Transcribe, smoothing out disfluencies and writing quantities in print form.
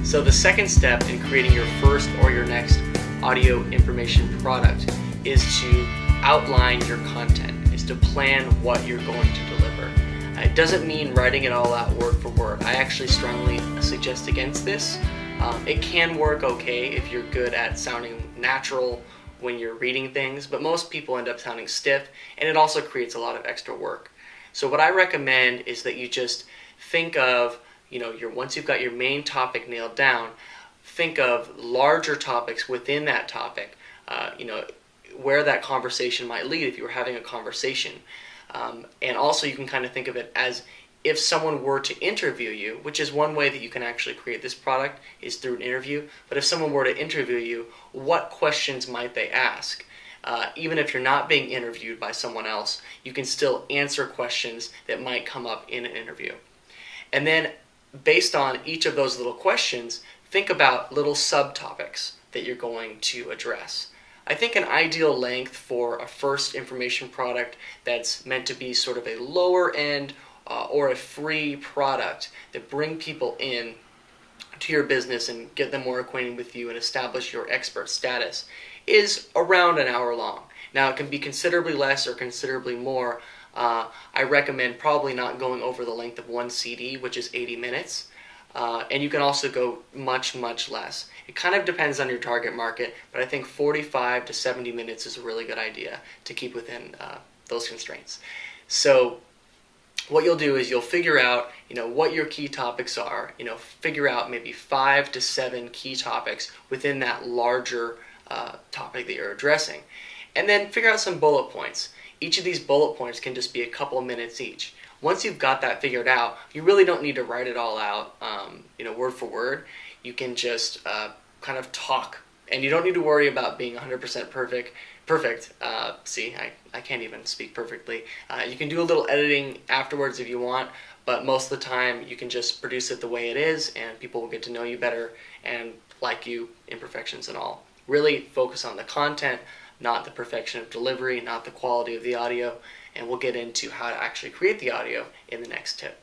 So the second step in creating your first or your next audio information product is to outline your content, is to plan what you're going to deliver. It doesn't mean writing it all out word for word. I actually strongly suggest against this. It can work okay if you're good at sounding natural when you're reading things, but most people end up sounding stiff, and it also creates a lot of extra work. So what I recommend is that you just think of, once you've got your main topic nailed down, think of larger topics within that topic, where that conversation might lead if you were having a conversation. And also you can kind of think of it as if someone were to interview you, which is one way that you can actually create this product is through an interview, but if someone were to interview you, what questions might they ask? Even if you're not being interviewed by someone else, you can still answer questions that might come up in an interview. And then based on each of those little questions, think about little subtopics that you're going to address. I think an ideal length for a first information product that's meant to be sort of a lower end or a free product that bring people in to your business and get them more acquainted with you and establish your expert status is around an hour long. Now it can be considerably less or considerably more. I recommend probably not going over the length of one CD, which is 80 minutes. And you can also go much, much less. It kind of depends on your target market, but I think 45 to 70 minutes is a really good idea to keep within those constraints. So what you'll do is you'll figure out, what your key topics are, figure out maybe 5 to 7 key topics within that larger topic that you're addressing. And then figure out some bullet points. Each of these bullet points can just be a couple minutes each. Once you've got that figured out, you really don't need to write it all out, word for word. You can just kind of talk, and you don't need to worry about being 100% perfect. I can't even speak perfectly. You can do a little editing afterwards if you want, but most of the time you can just produce it the way it is, and people will get to know you better and like you, imperfections and all. Really focus on the content, not the perfection of delivery, not the quality of the audio, and we'll get into how to actually create the audio in the next tip.